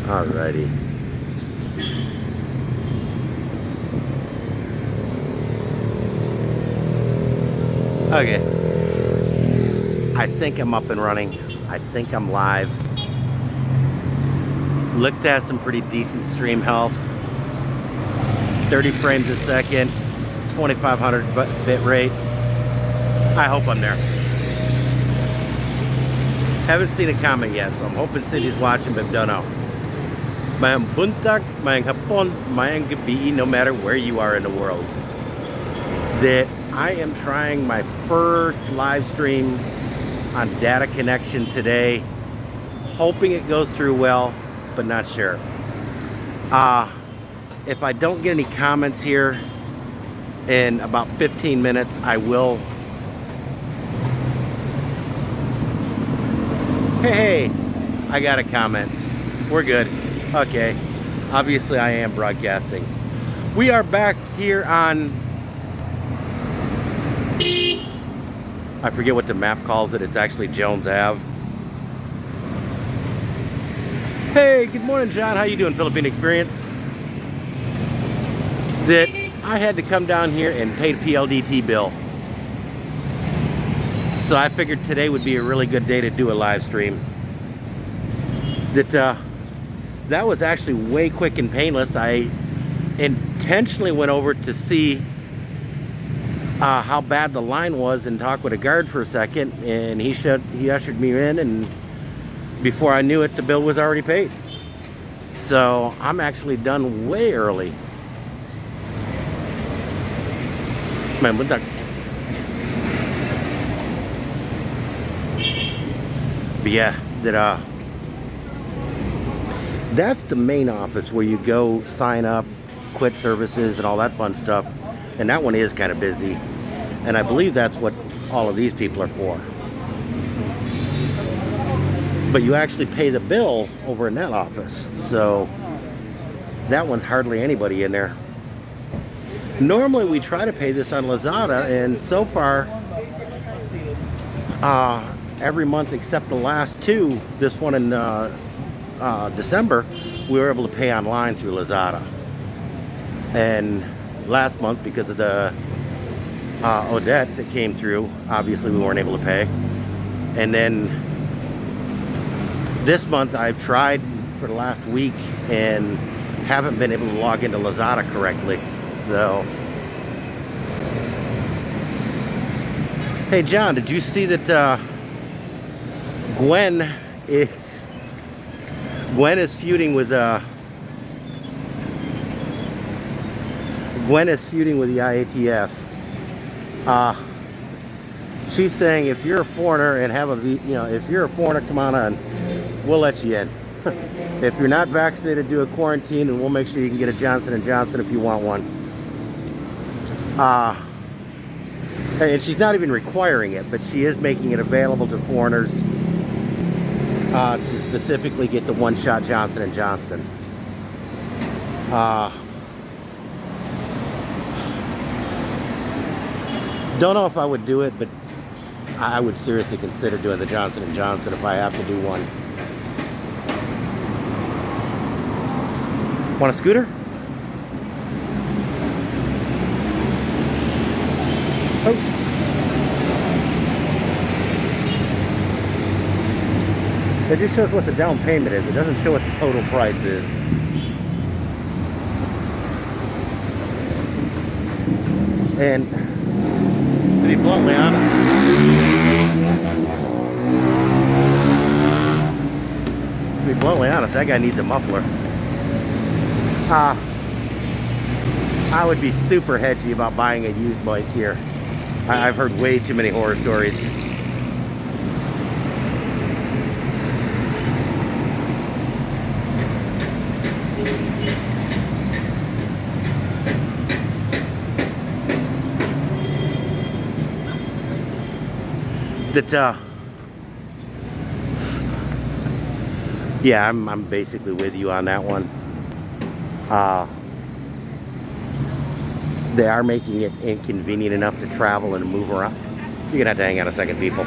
Alrighty. Okay. I think I'm up and running. I think I'm live. Looks to have some pretty decent stream health. 30 frames a second, 2500 bit rate. I hope I'm there. Haven't seen a comment yet, so I'm hoping Cindy's watching, but don't know. Mayang buntag, mayang hapon, mayang gabi, no matter where you are in the world. That I am trying my first live stream on data connection today. Hoping it goes through well, but not sure. If I don't get any comments here in about 15 minutes, I will. Hey, I got a comment. We're good. Okay. Obviously, I am broadcasting. We are back here on, I forget what the map calls it. It's actually Jones Ave. Hey, good morning, John. How you doing, Philippine Experience? That I had to come down here and pay the PLDT bill. So I figured today would be a really good day to do a live stream. That was actually way quick and painless. I intentionally went over to see how bad the line was and talk with a guard for a second, and he ushered me in, and before I knew it, the bill was already paid. So I'm actually done way early. Man, but yeah, that's the main office where you go sign up, quit services, and all that fun stuff. And that one is kind of busy. And I believe that's what all of these people are for. But you actually pay the bill over in that office. So that one's hardly anybody in there. Normally we try to pay this on Lazada, and so far every month except the last two, this one in December, we were able to pay online through Lazada. And last month, because of the Odette that came through, obviously we weren't able to pay. And then this month I've tried for the last week and haven't been able to log into Lazada correctly. So, hey John, did you see that Gwen is feuding with the IATF? She's saying if you're a foreigner and have if you're a foreigner, come on in, we'll let you in. If you're not vaccinated, do a quarantine, and we'll make sure you can get a Johnson & Johnson if you want one. And she's not even requiring it, but she is making it available to foreigners to specifically get the one-shot Johnson & Johnson. Don't know if I would do it, but I would seriously consider doing the Johnson & Johnson if I have to do one. Want a scooter? Oh. It just shows what the down payment is. It doesn't show what the total price is. And to be bluntly honest, that guy needs a muffler. I would be super hedgy about buying a used bike here. I've heard way too many horror stories. That yeah, I'm basically with you on that one. They are making it inconvenient enough to travel and move around. You're gonna have to hang on a second, people.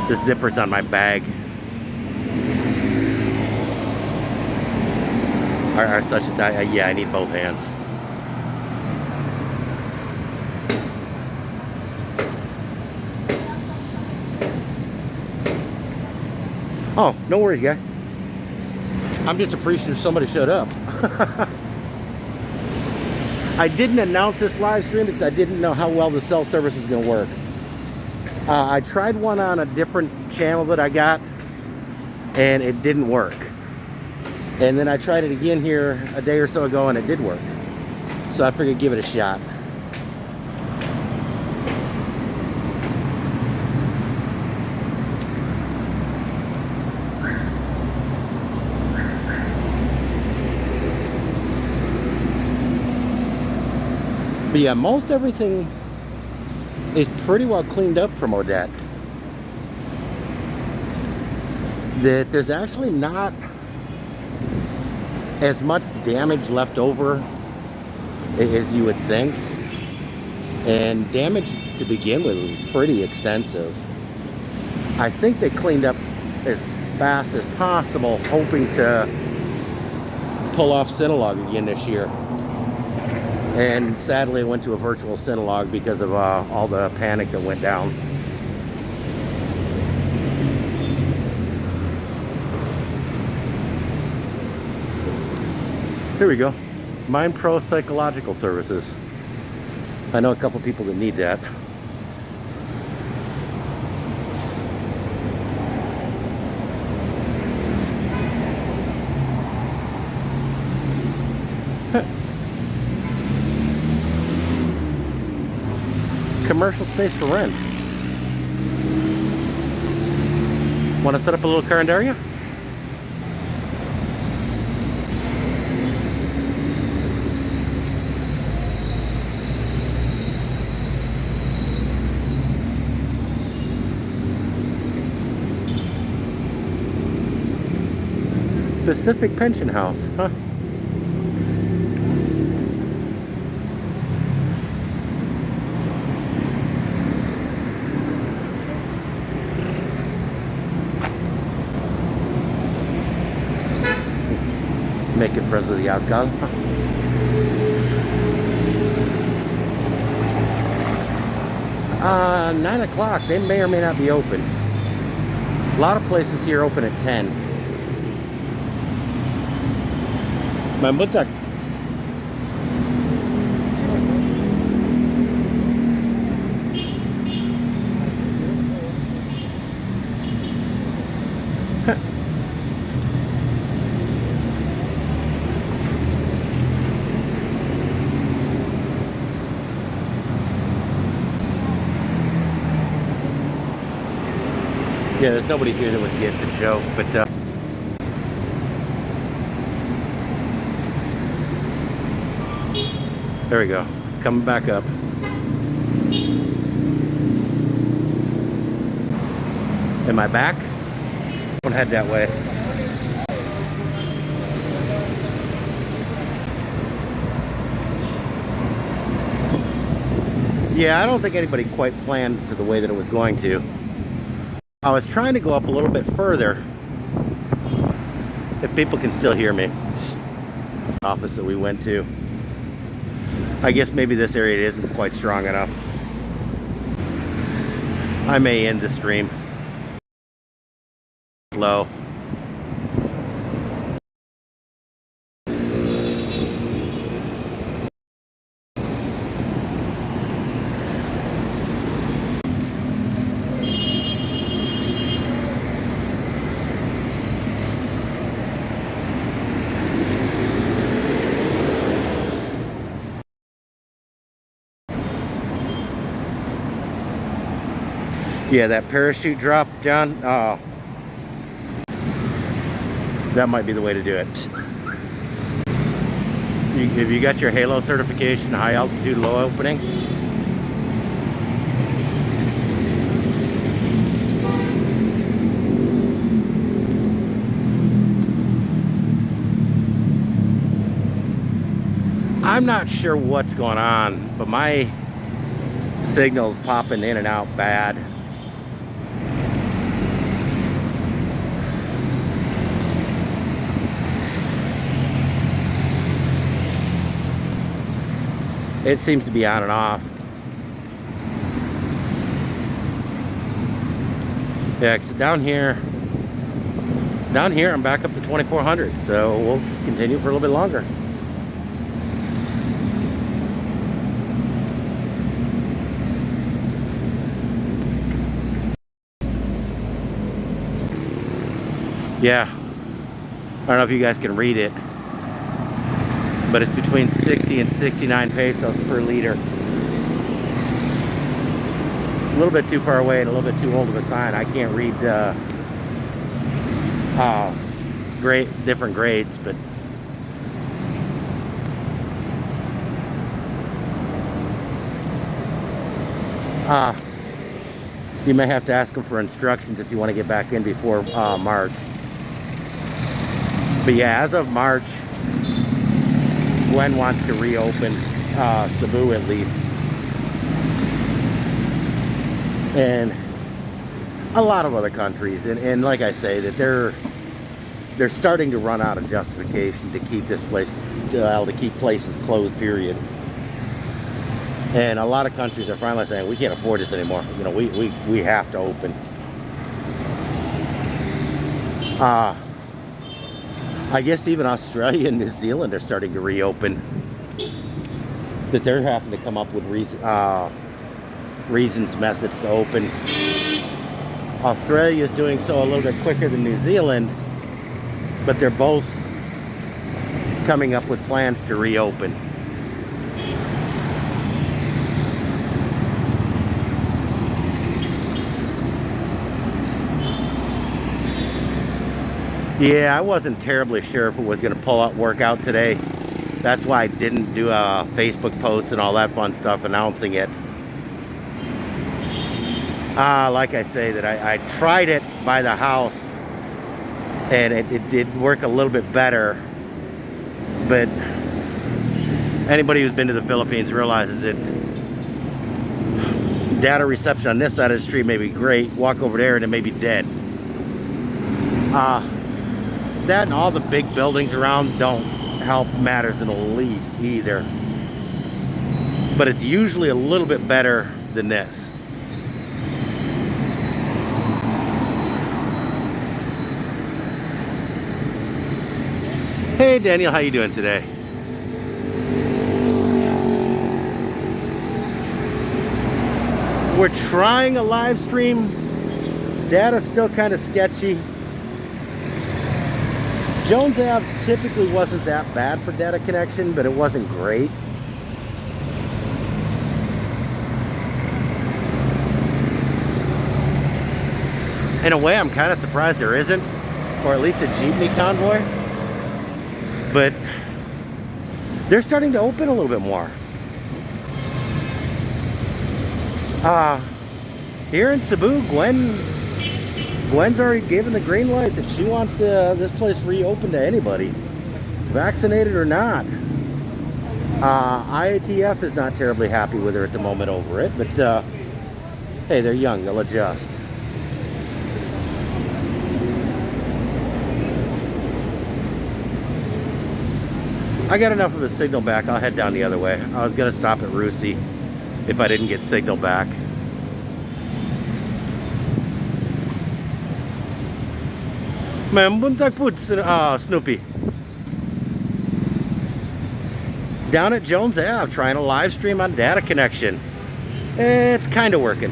The zipper's on my bag are such a tight. Yeah, I need both hands. Oh, no worries, guy. I'm just appreciative somebody showed up. I didn't announce this live stream because I didn't know how well the cell service was going to work. I tried one on a different channel that I got, and it didn't work. And then I tried it again here a day or so ago, and it did work. So I figured give it a shot. But yeah, most everything is pretty well cleaned up from Odette. That there's actually not as much damage left over as you would think. And damage to begin with was pretty extensive. I think they cleaned up as fast as possible, hoping to pull off Synologue again this year. And sadly, I went to a virtual Synologue because of all the panic that went down. Here we go. Mind Pro Psychological Services. I know a couple people that need that. Commercial space for rent. Want to set up a little current area? Pacific Pension House, huh? Making friends with the Ascon. 9 o'clock. They may or may not be open. A lot of places here open at 10. My butak. Yeah, there's nobody here that would get the joke, but there we go. Coming back up. Am I back? Don't head that way. Yeah, I don't think anybody quite planned for the way that it was going to. I was trying to go up a little bit further, if people can still hear me. Office that we went to. I guess maybe this area isn't quite strong enough. I may end the stream low. Yeah, that parachute drop, John. Oh, that might be the way to do it. Have you got your Halo certification, high altitude, low opening? I'm not sure what's going on, but my signal's popping in and out bad. It seems to be on and off. Yeah, 'cause down here I'm back up to 2400, so we'll continue for a little bit longer. Yeah, I don't know if you guys can read it, but it's between 60 and 69 pesos per liter. A little bit too far away and a little bit too old of a sign. I can't read different grades, but you may have to ask them for instructions if you want to get back in before March. But yeah, as of March, Gwen wants to reopen Cebu at least. And a lot of other countries, and like I say, that they're starting to run out of justification to keep this place, to keep places closed, period. And a lot of countries are finally saying, we can't afford this anymore. You know, we have to open. I guess even Australia and New Zealand are starting to reopen. That they're having to come up with reasons, methods to open. Australia is doing so a little bit quicker than New Zealand, but they're both coming up with plans to reopen. Yeah, I wasn't terribly sure if it was going to work out today. That's why I didn't do a Facebook post and all that fun stuff announcing it. Like I say, that I tried it by the house, and it did work a little bit better. But anybody who's been to the Philippines realizes that data reception on this side of the street may be great. Walk over there and it may be dead. That and all the big buildings around don't help matters in the least either. But it's usually a little bit better than this. Hey Daniel, how you doing today? We're trying a live stream. Data's still kind of sketchy. Jones Ave typically wasn't that bad for data connection, but it wasn't great. In a way, I'm kind of surprised there isn't, or at least a jeepney convoy. But they're starting to open a little bit more. Here in Cebu, Gwen's already given the green light that she wants this place reopened to anybody, vaccinated or not. IATF is not terribly happy with her at the moment over it, but hey, they're young, they'll adjust. I got enough of a signal back. I'll head down the other way. I was gonna stop at Rusi if I didn't get signal back. Ma'am, buntag po, Snoopy. Down at Jones Ave, trying to live stream on data connection. It's kind of working.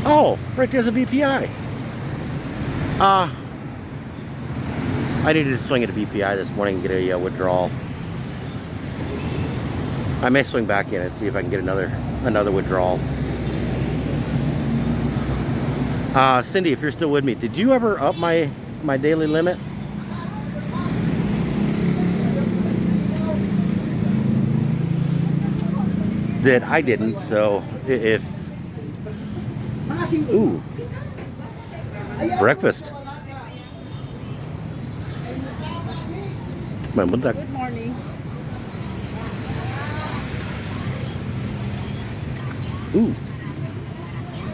Oh, right there's a BPI. I needed to swing at a BPI this morning and get a withdrawal. I may swing back in and see if I can get another withdrawal. Cindy, if you're still with me, did you ever up my daily limit? That I didn't, so if... Ooh. Breakfast. Good morning. Ooh.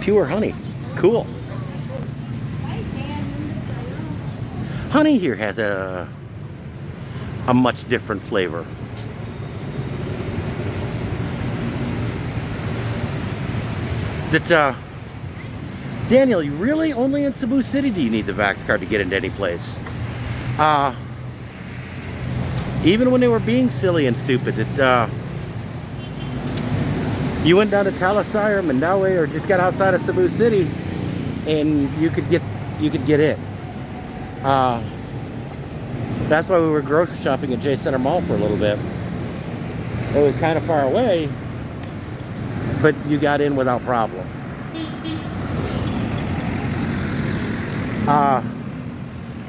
Pure honey. Cool. Honey here has a much different flavor. that, Daniel, you really only in Cebu City do you need the Vax card to get into any place? Even when they were being silly and stupid, that, you went down to Talisay or Mandaue or just got outside of Cebu City and you could get in. That's why we were grocery shopping at J Center Mall for a little bit. It was kind of far away, but you got in without problem.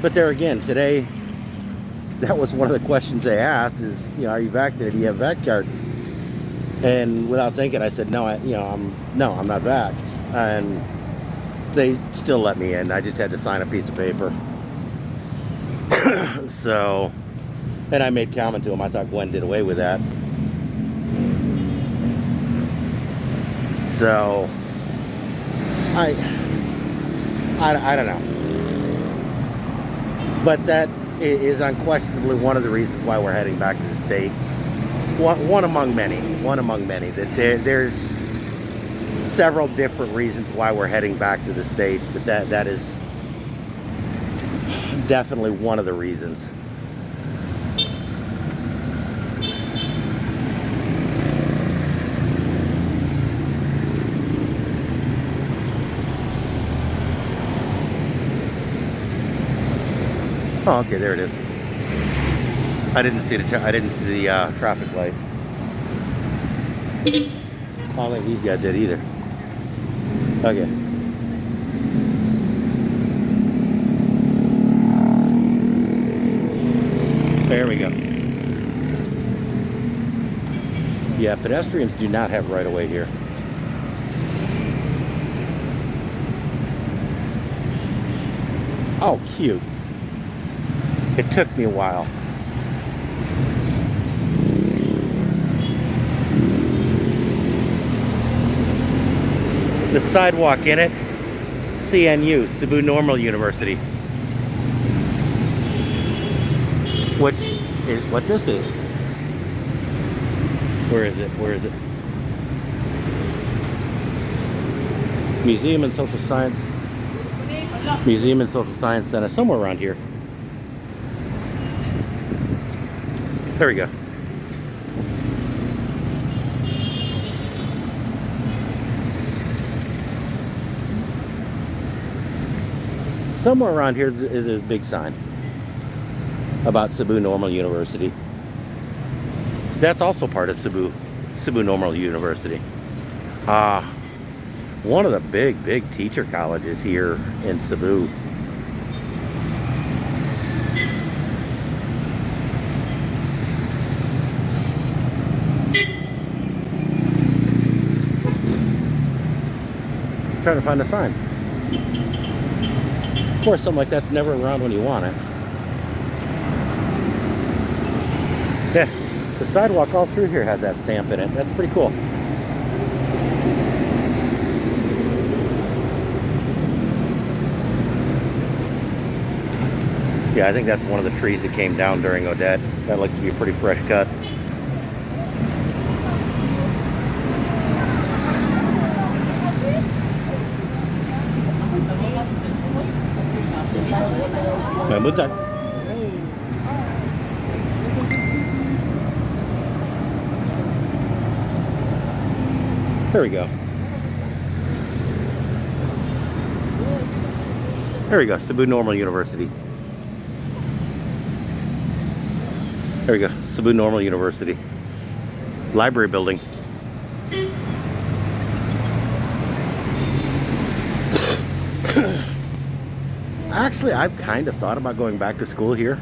But there again, today, that was one of the questions they asked is, you know, are you vaccinated? Do you have a vax card? And without thinking, I said, no, I'm not vaxxed. And they still let me in. I just had to sign a piece of paper. So, and I made comment to him. I thought Gwen did away with that. So, I don't know. But that is unquestionably one of the reasons why we're heading back to the States. One among many. That there's several different reasons why we're heading back to the States, but that is definitely one of the reasons. Oh, okay, there it is. I didn't see the traffic light. I don't think these guys did either. Okay. There we go. Yeah, pedestrians do not have right of way here. Oh, cute. It took me a while. The sidewalk in it, CNU, Cebu Normal University. Which is what this is. Where is it? Where is it? Museum and Social Science. Museum and Social Science Center, somewhere around here. There we go. Somewhere around here is a big sign about Cebu Normal University. That's also part of Cebu Normal University. One of the big teacher colleges here in Cebu. Trying to find a sign. Of course, something like that's never around when you want it. Yeah, the sidewalk all through here has that stamp in it. That's pretty cool. Yeah, I think that's one of the trees that came down during Odette. That looks to be a pretty fresh cut. There we go. There we go, Cebu Normal University. There we go, Cebu Normal University. Library building. Actually, I've kind of thought about going back to school here.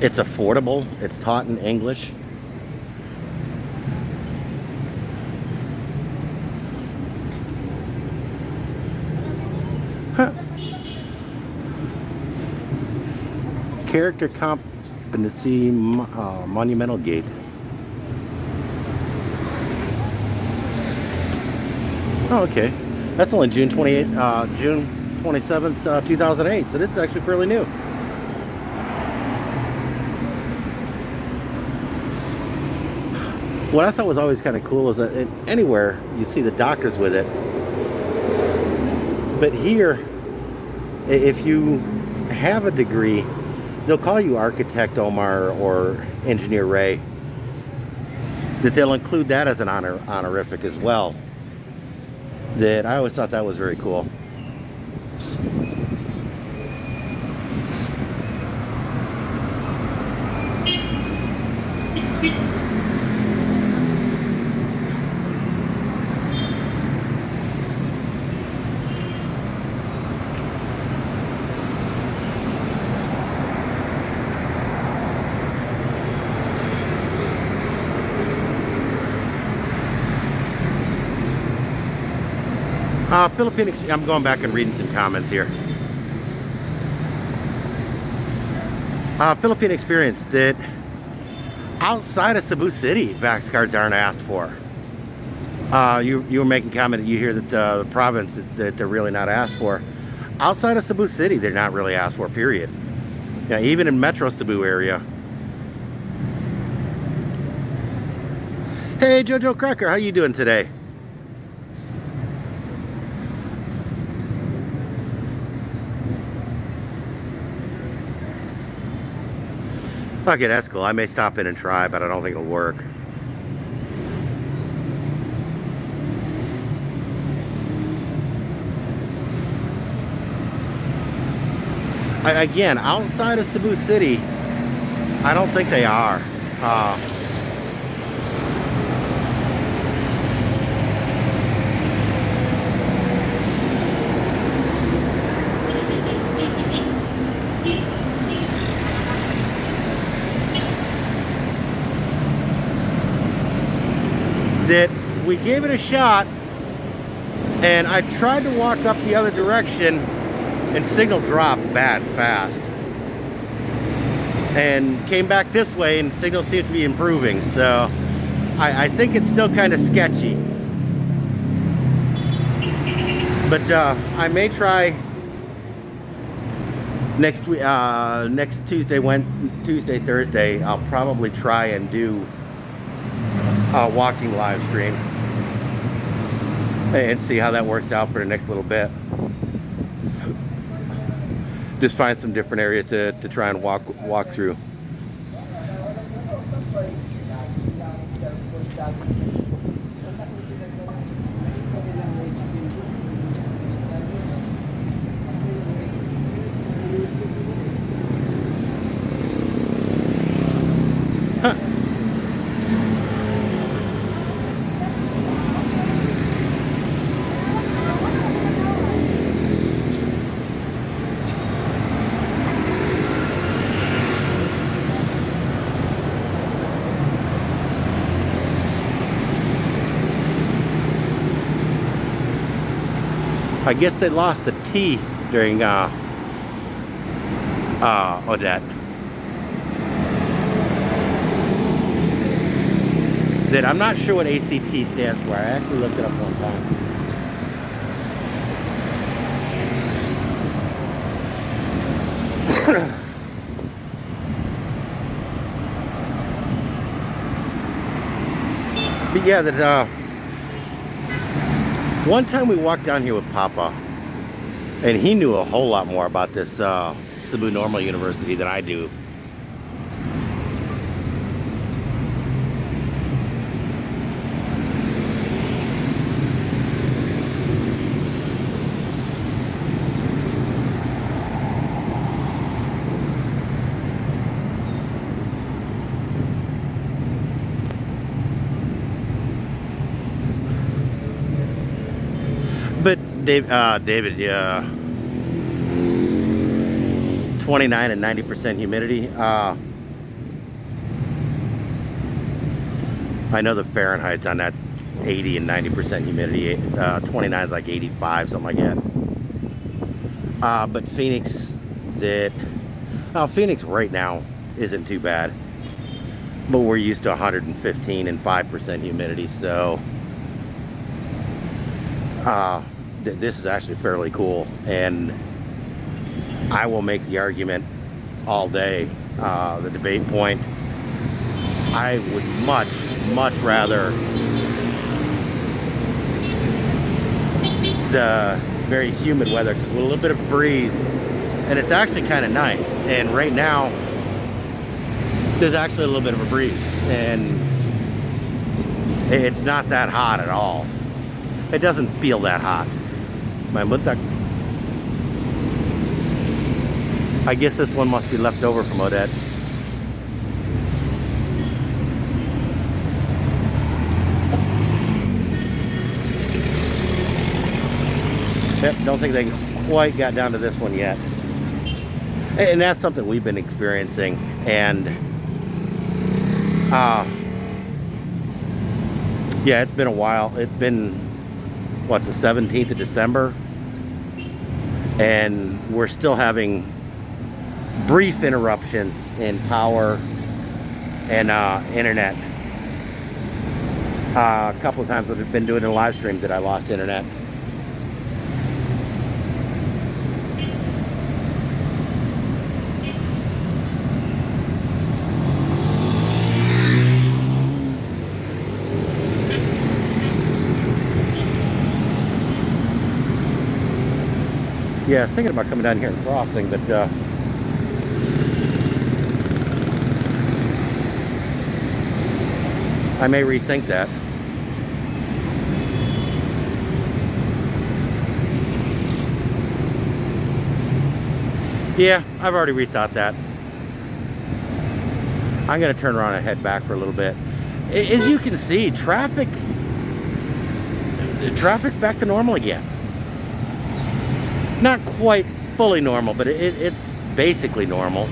It's affordable. It's taught in English. Huh. Character competency monumental gate. Oh, okay. That's only June 27th, 2008. So this is actually fairly new. What I thought was always kind of cool is that anywhere you see the doctors with it, but here, if you have a degree, they'll call you Architect Omar or Engineer Ray, that they'll include that as an honorific as well. That I always thought that was very cool. I'm going back and reading some comments here. Philippine experience that outside of Cebu City, Vax cards aren't asked for. You were making comment that you hear that the province that they're really not asked for. Outside of Cebu City, they're not really asked for, period. Yeah, even in Metro Cebu area. Hey, Jojo Cracker, how you doing today? Okay, that's cool. I may stop in and try, but I don't think it'll work. Again, outside of Cebu City, I don't think they are. That we gave it a shot, and I tried to walk up the other direction, and signal dropped bad fast, and came back this way, and signal seems to be improving. So I think it's still kind of sketchy, but I may try next week, next Tuesday, Thursday. I'll probably try and do a walking live stream and see how that works out for the next little bit. Just find some different areas to try and walk through. Huh. I guess they lost the T during Odette. That I'm not sure what ACT stands for. I actually looked it up one time. But yeah, that one time we walked down here with Papa, and he knew a whole lot more about this Cebu Normal University than I do. But David, 29 and 90% humidity. I know the Fahrenheit's on that 80 and 90% humidity. 29 is like 85, something like that. But Phoenix, Phoenix right now isn't too bad. But we're used to 115 and 5% humidity, so this is actually fairly cool, and I will make the argument all day, the debate point. I would much much rather the very humid weather, with a little bit of breeze, and it's actually kind of nice. And right now there's actually a little bit of a breeze, and it's not that hot at all. It doesn't feel that hot. I guess this one must be left over from Odette. Yep, don't think they quite got down to this one yet. And that's something we've been experiencing. And yeah, it's been a while. It's been, what, the 17th of December? And we're still having brief interruptions in power and internet. A couple of times we've been doing the live streams that I lost internet. Yeah, I was thinking about coming down here and crossing, but I may rethink that. Yeah, I've already rethought that. I'm gonna turn around and head back for a little bit. As you can see, traffic's back to normal again. Not quite fully normal, but it's basically normal.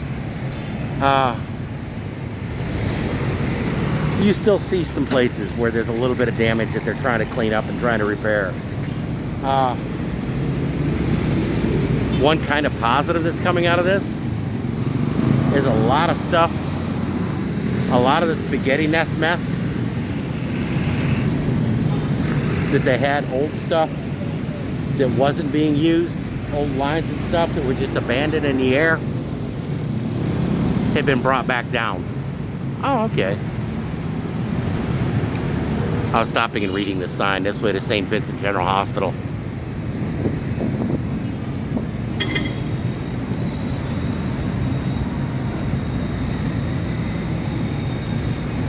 You still see some places where there's a little bit of damage that they're trying to clean up and trying to repair. One kind of positive that's coming out of this is a lot of stuff, a lot of the spaghetti nest mess that they had, old stuff that wasn't being used, old lines and stuff that were just abandoned in the air, had been brought back down. Oh, okay. I was stopping and reading the sign. This way to St. Vincent General Hospital.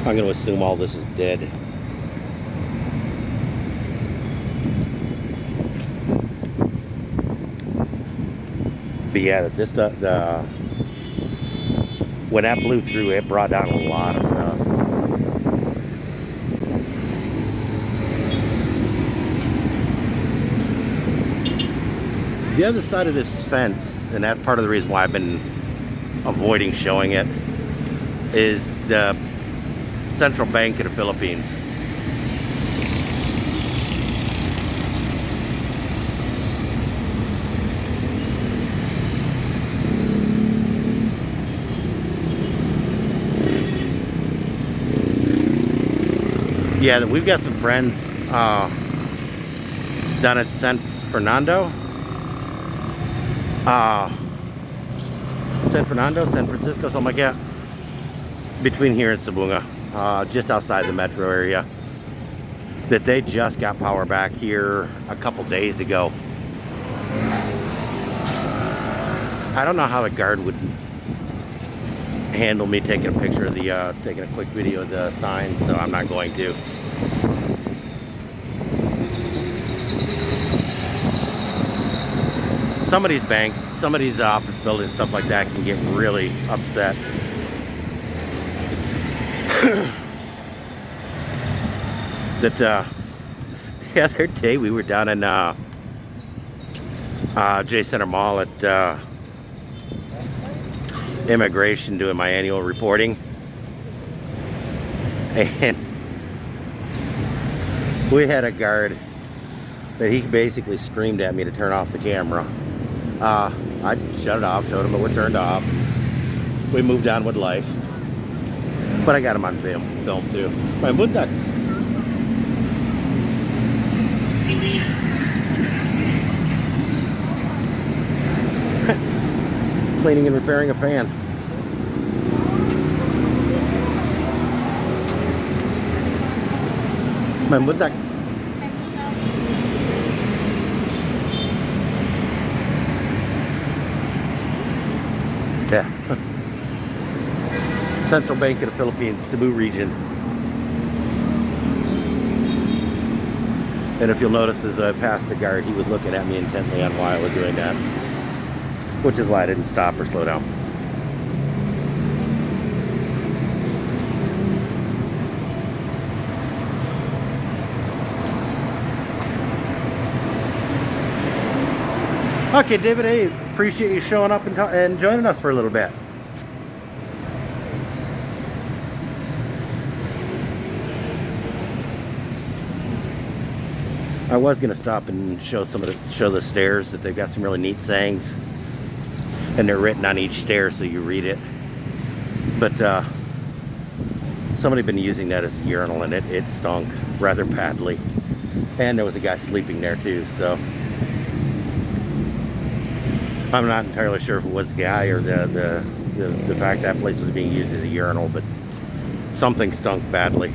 I'm going to assume all this is dead. But yeah, when that blew through, it brought down a lot of stuff. The other side of this fence, and that's part of the reason why I've been avoiding showing it, is the Central Bank of the Philippines. Yeah, we've got some friends down at San Francisco, something like that, between here and Cebu, just outside the metro area, that they just got power back here a couple days ago. I don't know how the guard would handle me taking a picture of the, taking a quick video of the sign, so I'm not going to. Some of these banks, some of these office buildings, stuff like that can get really upset. That the other day we were down in J Center Mall at immigration doing my annual reporting, and we had a guard that he basically screamed at me to turn off the camera. I shut it off, showed him it was turned off. We moved on with life. But I got him on film too. My buntak. Cleaning and repairing a fan. Main buntak. Yeah. Central Bank of the Philippines, Cebu region. And if you'll notice, as I passed the guard, he was looking at me intently on why I was doing that, which is why I didn't stop or slow down. Okay, David, hey, appreciate you showing up and joining us for a little bit. I was gonna stop and show the stairs, that they've got some really neat sayings, and they're written on each stair so you read it. But somebody been using that as a urinal, and it stunk rather badly. And there was a guy sleeping there too, so I'm not entirely sure if it was the guy or the fact that place was being used as a urinal, but something stunk badly.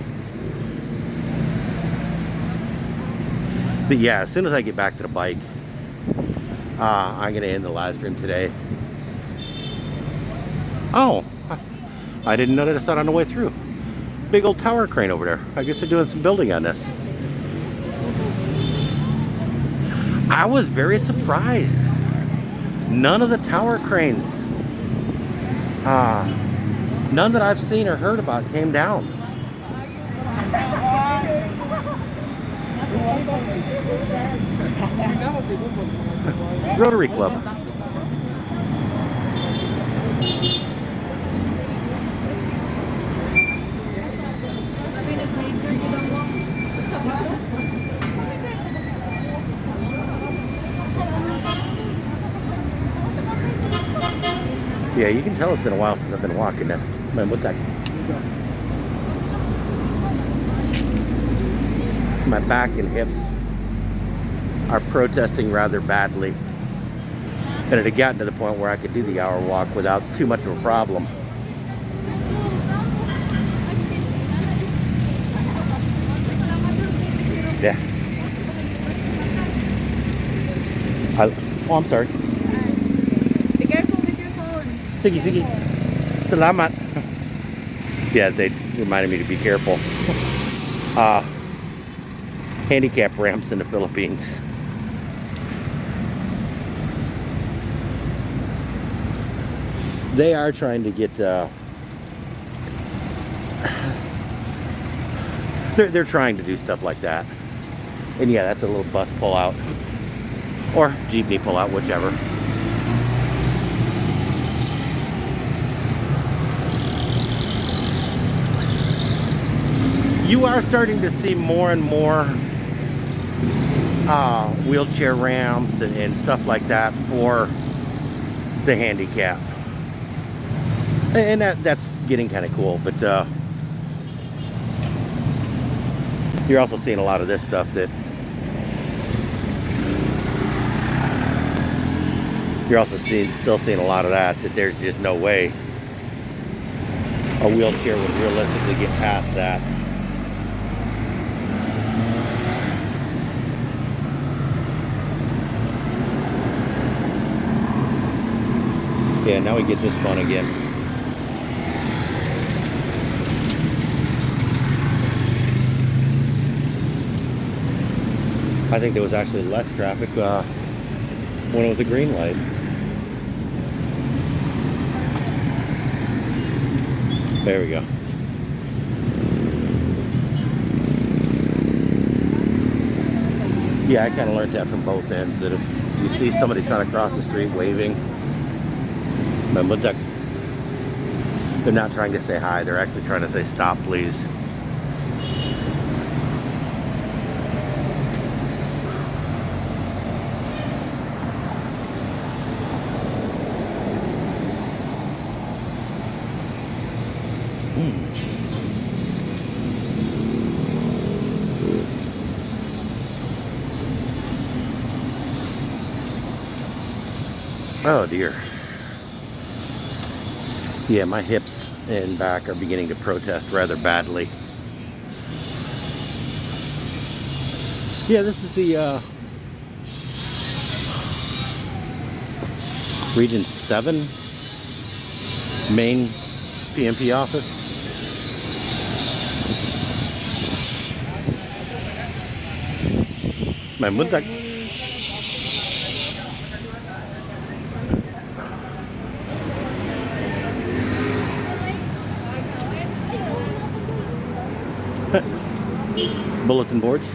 But yeah, as soon as I get back to the bike, I'm gonna end the live stream today. Oh, I didn't know that I saw it on the way through. Big old tower crane over there. I guess they're doing some building on this. I was very surprised. None of the tower cranes, none that I've seen or heard about, came down. Rotary Club. Yeah, you can tell it's been a while since I've been walking this. Man, what the? My back and hips are protesting rather badly. And it had gotten to the point where I could do the hour walk without too much of a problem. Yeah. Oh, I'm sorry. Be careful with your phone. Sige, sige. Salamat. Yeah, they reminded me to be careful. Handicap ramps in the Philippines. They are trying to get they're trying to do stuff like that. And yeah, that's a little bus pull out or jeepney pull out, whichever. You are starting to see more and more wheelchair ramps and stuff like that for the handicap, and that's getting kind of cool. But you're also seeing a lot of this stuff that you're also still seeing a lot of that there's just no way a wheelchair would realistically get past that. Yeah, now we get this fun again. I think there was actually less traffic when it was a green light. There we go. Yeah, I kind of learned that from both ends, that if you see somebody trying to cross the street waving, they're not trying to say hi, they're actually trying to say stop, please. Oh dear. Yeah, my hips and back are beginning to protest rather badly. Yeah, this is the Region 7 main PMP office. May buntak. Bulletin boards.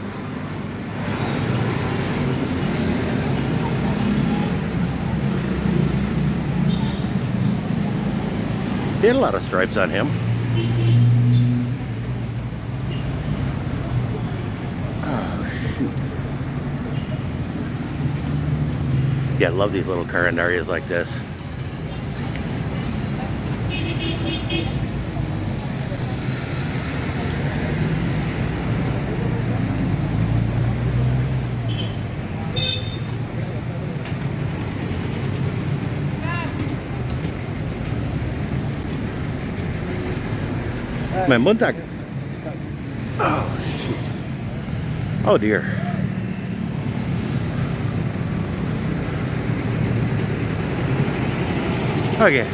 He had a lot of stripes on him. Oh, shoot. Yeah, I love these little current areas like this. My muntak. Oh, shoot. Oh, dear. Okay.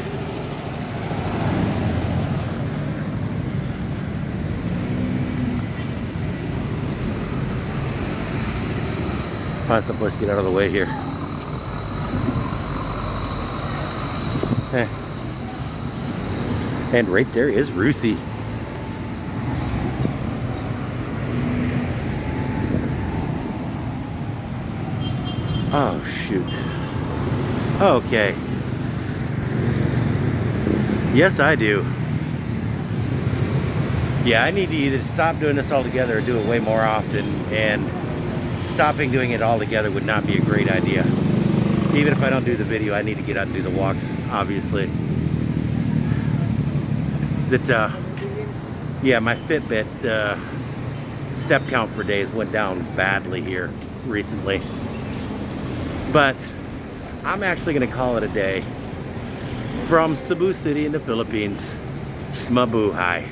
Find someplace to get out of the way here. And right there is Rusi. Oh, shoot. Okay. Yes, I do. Yeah, I need to either stop doing this altogether or do it way more often, and stopping doing it altogether would not be a great idea. Even if I don't do the video, I need to get out and do the walks, obviously. Yeah, my Fitbit step count for days went down badly here recently. But I'm actually going to call it a day. From Cebu City in the Philippines, mabuhay.